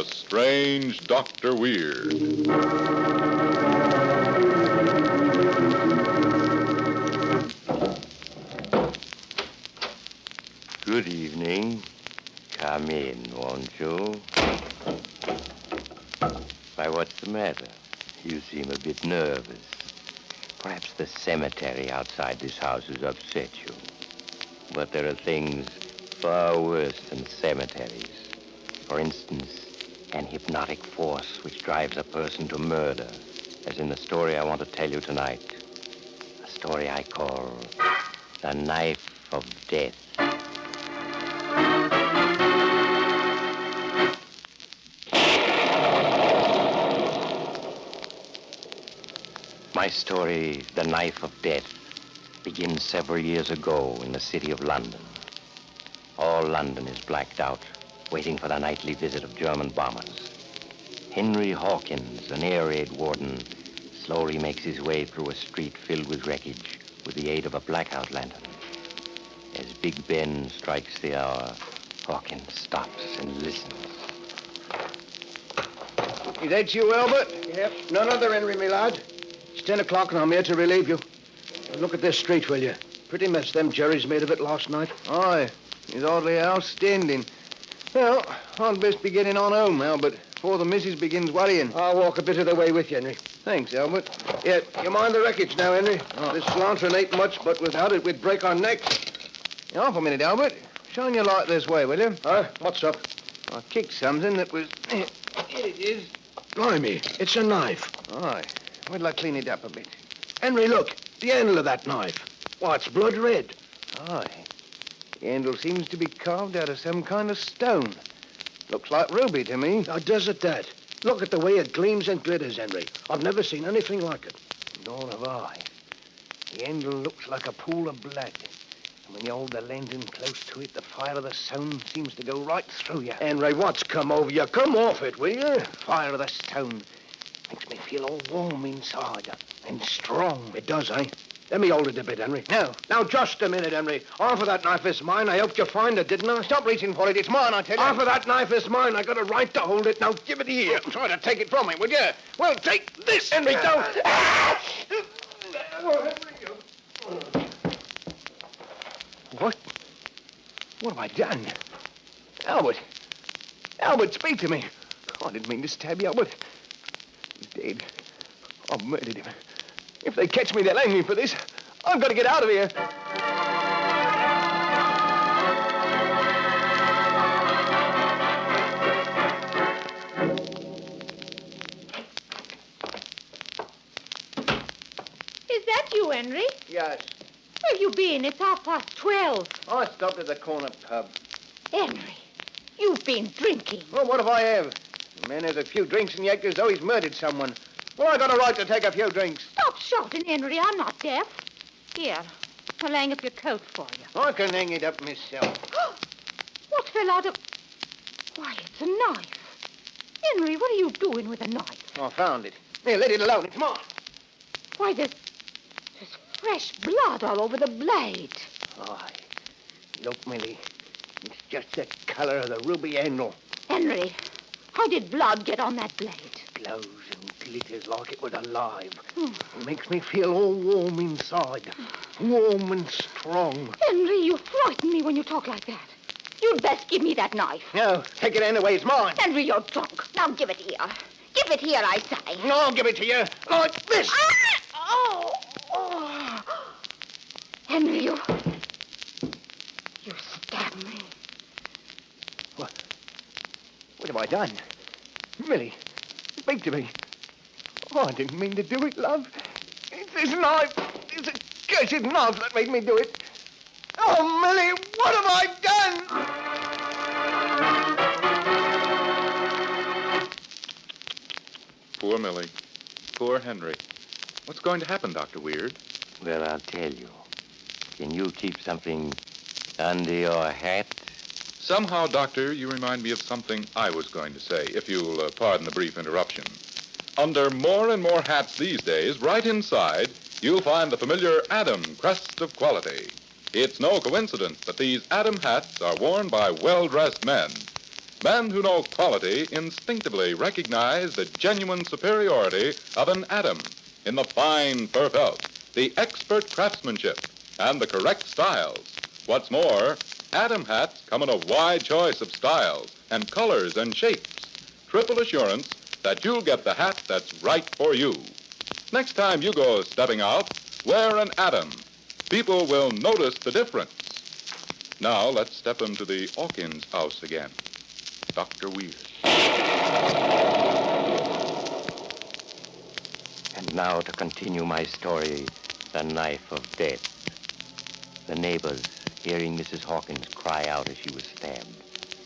The Strange Dr. Weird. Good evening. Come in, won't you? Why, what's the matter? You seem a bit nervous. Perhaps the cemetery outside this house has upset you. But there are things far worse than cemeteries. For instance, an hypnotic force which drives a person to murder, as in the story I want to tell you tonight. A story I call The Knife of Death. My story, The Knife of Death, begins several years ago in the city of London. All London is blacked out, waiting for the nightly visit of German bombers. Henry Hawkins, an air raid warden, slowly makes his way through a street filled with wreckage with the aid of a blackout lantern. As Big Ben strikes the hour, Hawkins stops and listens. Is that you, Albert? Yep. None other, Henry, me lad. It's 10 o'clock and I'm here to relieve you. Now look at this street, will you? Pretty mess them Jerry's made of it last night. Aye, it's hardly outstanding. Well, I'd best be getting on home, Albert, before the missus begins worrying. I'll walk a bit of the way with you, Henry. Thanks, Albert. Yeah, you mind the wreckage now, Henry? Oh. This lantern ain't much, but without it, we'd break our necks. Half a minute, Albert. Shine your light this way, will you? What's up? I kicked something that was... Here it is. Blimey, it's a knife. Aye. Wait till I clean it up a bit. Henry, look, the handle of that knife. Why, it's blood red. Aye. The handle seems to be carved out of some kind of stone. Looks like ruby to me. Now, does it that? Look at the way it gleams and glitters, Henry. I've never seen anything like it. Nor have I. The handle looks like a pool of blood. And when you hold the lantern close to it, the fire of the stone seems to go right through you. Henry, what's come over you? Come off it, will you? Fire of the stone makes me feel all warm inside and strong. It does, eh? Let me hold it a bit, Henry. No. Now, just a minute, Henry. Half of that knife is mine. I helped you find it, didn't I? Stop reaching for it. It's mine, I tell you. Half of that knife is mine. I got a right to hold it. Now, give it here. Try to take it from me, would you? Well, take this. Henry, don't. What? What have I done? Albert. Albert, speak to me. I didn't mean to stab you, Albert. He's dead. I've murdered him. If they catch me, they'll hang me for this. I've got to get out of here. Is that you, Henry? Yes. Where have you been? It's 12:30. I stopped at the corner pub. Henry, you've been drinking. Well, what if I have? The man has a few drinks and he acts as though he's murdered someone. Well, I got a right to take a few drinks. Stop shouting, Henry. I'm not deaf. Here, I'll hang up your coat for you. I can hang it up myself. What fell out of... Why, it's a knife. Henry, what are you doing with a knife? I found it. Here, let it alone. It's mine. Why, there's fresh blood all over the blade. Aye. Look, Millie. It's just the color of the ruby handle. Henry, how did blood get on that blade? Glows and glitters like it was alive. It makes me feel all warm inside. Warm and strong. Henry, you frighten me when you talk like that. You'd best give me that knife. No, take it anyway. It's mine. Henry, you're drunk. Now give it here. Give it here, I say. No, I'll give it to you. Like this. Oh! Henry, you stabbed me. What have I done? Millie, speak to me. Oh, I didn't mean to do it, love. It's this knife. It's a cursed knife that made me do it. Oh, Millie, what have I done? Poor Millie. Poor Henry. What's going to happen, Dr. Weird? Well, I'll tell you. Can you keep something under your hat? Somehow, Doctor, you remind me of something I was going to say, if you'll pardon the brief interruption. Under more and more hats these days, right inside, you'll find the familiar Adam crest of quality. It's no coincidence that these Adam hats are worn by well-dressed men. Men who know quality instinctively recognize the genuine superiority of an Adam in the fine fur felt, the expert craftsmanship, and the correct styles. What's more, Adam hats come in a wide choice of styles and colors and shapes. Triple assurance that you'll get the hat that's right for you. Next time you go stepping out, wear an Adam. People will notice the difference. Now let's step into the Hawkins house again. Dr. Weir. And now to continue my story, the knife of death. The neighbors, hearing Mrs. Hawkins cry out as she was stabbed,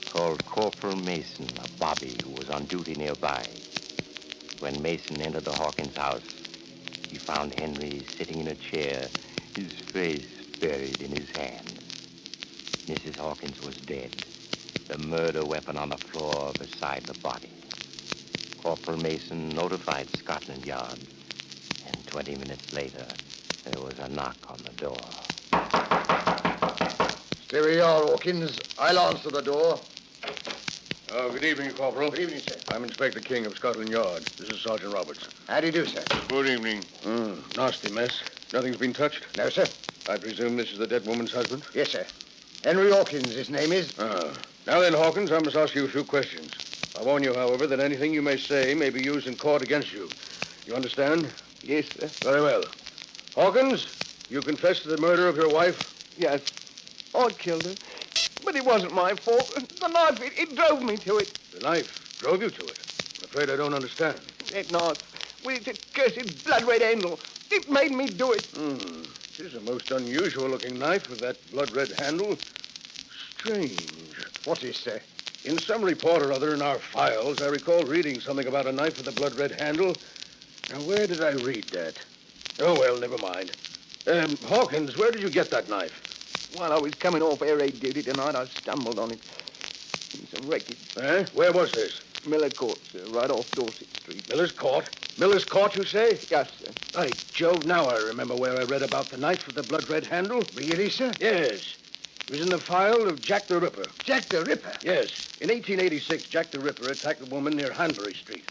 called Corporal Mason, a bobby who was on duty nearby. When Mason entered the Hawkins house, he found Henry sitting in a chair, his face buried in his hand. Mrs. Hawkins was dead, the murder weapon on the floor beside the body. Corporal Mason notified Scotland Yard, and 20 minutes later, there was a knock on the door. Stay where you are, Hawkins. I'll answer the door. Oh, good evening, Corporal. Good evening, sir. I'm Inspector King of Scotland Yard. This is Sergeant Roberts. How do you do, sir? Good evening. Nasty mess. Nothing's been touched? No, sir. I presume this is the dead woman's husband? Yes, sir. Henry Hawkins, his name is. Now then, Hawkins, I must ask you a few questions. I warn you, however, that anything you may say may be used in court against you. You understand? Yes, sir. Very well. Hawkins, you confess to the murder of your wife? Yes. I killed her. But it wasn't my fault. The knife, it drove me to it. The knife drove you to it. I'm afraid I don't understand. That knife, with its cursed blood-red handle, it made me do it. This is a most unusual-looking knife with that blood-red handle. Strange. What is, sir? In some report or other in our files, I recall reading something about a knife with a blood-red handle. Now, where did I read that? Oh, well, never mind. Hawkins, where did you get that knife? While I was coming off air raid duty tonight, I stumbled on it. In some wreckage. Where was this? Miller Court, sir, right off Dorset Street. Miller's Court? Miller's Court, you say? Yes, sir. By Jove, now I remember where I read about the knife with the blood-red handle. Really, sir? Yes. It was in the file of Jack the Ripper. Jack the Ripper? Yes. In 1886, Jack the Ripper attacked a woman near Hanbury Street.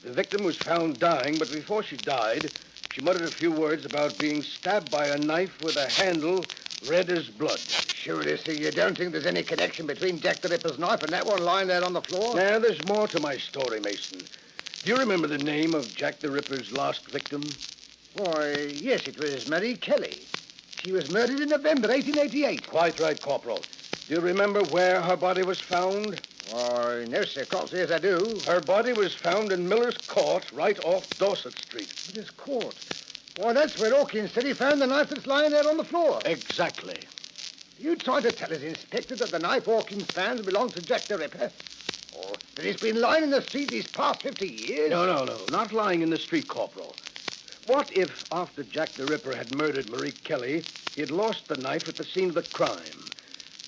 The victim was found dying, but before she died, she muttered a few words about being stabbed by a knife with a handle red as blood. Surely, sir, you don't think there's any connection between Jack the Ripper's knife and that one lying there on the floor? Now, there's more to my story, Mason. Do you remember the name of Jack the Ripper's last victim? Why, yes, it was Marie Kelly. She was murdered in November 1888. Quite right, Corporal. Do you remember where her body was found? Why, no, sir. Can't say as I do. Her body was found in Miller's Court, right off Dorset Street. Miller's Court? Why, that's where Hawkins said he found the knife that's lying there on the floor. Exactly. You trying to tell us, Inspector, that the knife Hawkins found belonged to Jack the Ripper? Or that it's been lying in the street these past 50 years? No. Not lying in the street, Corporal. What if, after Jack the Ripper had murdered Marie Kelly, he had lost the knife at the scene of the crime?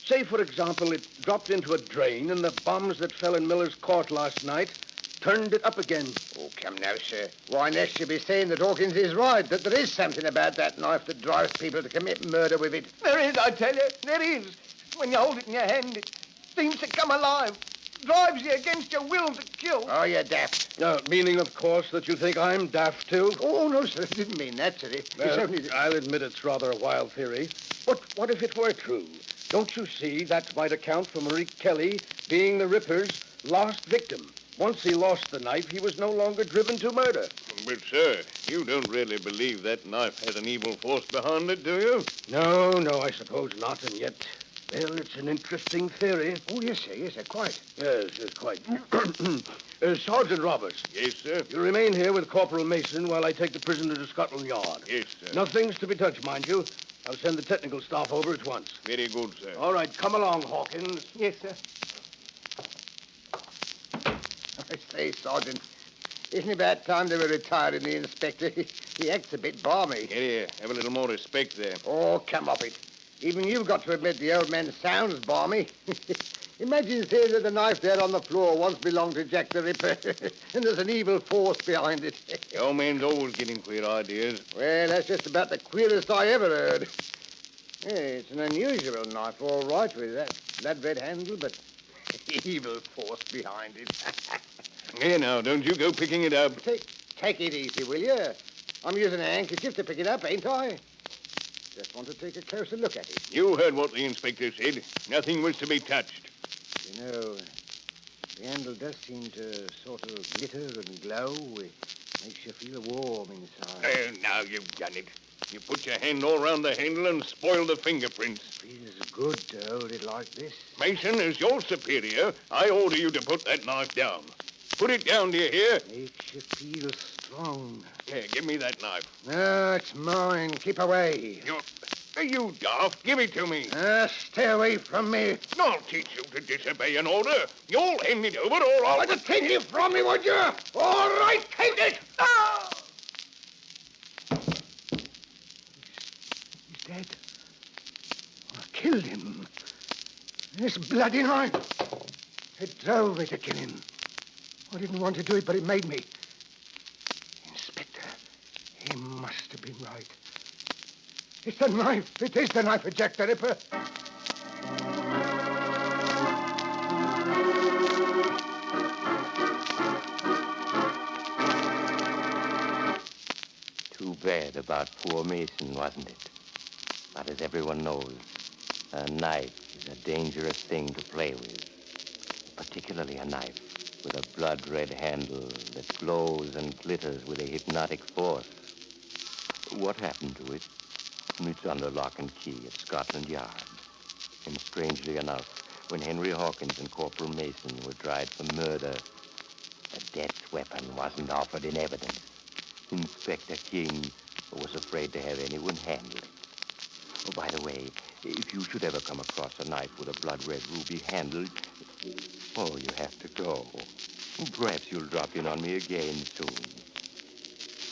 Say, for example, it dropped into a drain and the bombs that fell in Miller's Court last night turned it up again. Oh, come now, sir. Why, next you'll be saying that Hawkins is right, that there is something about that knife that drives people to commit murder with it. There is, I tell you. There is. When you hold it in your hand, it seems to come alive. Drives you against your will to kill. Oh, you're daft. Meaning, of course, that you think I'm daft, too? Oh, no, sir. I didn't mean that, sir. It's only... I'll admit it's rather a wild theory. But what if it were true? Don't you see that might account for Marie Kelly being the Ripper's last victim? Once he lost the knife, he was no longer driven to murder. But, sir, you don't really believe that knife has an evil force behind it, do you? No, I suppose not, and yet, well, it's an interesting theory. Oh, yes, sir, quite. Yes, quite. Sergeant Roberts. Yes, sir. You remain here with Corporal Mason while I take the prisoner to Scotland Yard. Yes, sir. Nothing's to be touched, mind you. I'll send the technical staff over at once. Very good, sir. All right, come along, Hawkins. Yes, sir. I say, Sergeant, isn't it about time they were retiring, the Inspector? He acts a bit balmy. Here, have a little more respect there. Oh, come off it. Even you've got to admit the old man sounds balmy. Imagine saying that the knife there on the floor once belonged to Jack the Ripper, and there's an evil force behind it. The old man's always getting queer ideas. Well, that's just about the queerest I ever heard. Yeah, it's an unusual knife, all right, with that red handle, but Evil force behind it. Here now, don't you go picking it up. Take it easy, will you? I'm using a handkerchief to pick it up, ain't I? Just want to take a closer look at it. You heard what the inspector said. Nothing was to be touched. You know, the handle does seem to sort of glitter and glow. It makes you feel warm inside. There, now you've done it. You put your hand all around the handle and spoil the fingerprints. Feels good to hold it like this. Mason, as your superior, I order you to put that knife down. Put it down, do you hear? Makes you feel strong. Here, give me that knife. No, it's mine. Keep away. Are you daft? Give it to me. Stay away from me. I'll teach you to disobey an order. You'll hand it over or I'll... Take it from me, would you? All right, take it. Ah! He's dead. I killed him. This bloody knife. It drove me to kill him. I didn't want to do it, but it made me. Inspector, he must have been right. It's the knife. It is the knife of Jack the Ripper. Too bad about poor Mason, wasn't it? But as everyone knows, a knife is a dangerous thing to play with. Particularly a knife with a blood-red handle that glows and glitters with a hypnotic force. What happened to it? It's under lock and key at Scotland Yard. And strangely enough, when Henry Hawkins and Corporal Mason were tried for murder, a death weapon wasn't offered in evidence. Inspector King was afraid to have anyone handle it. Oh, by the way, if you should ever come across a knife with a blood-red ruby handle, oh, you have to go. Perhaps you'll drop in on me again soon.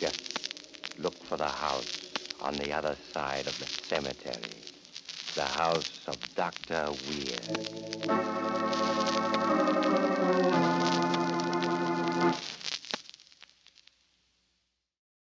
Just look for the house on the other side of the cemetery. The house of Dr. Weir.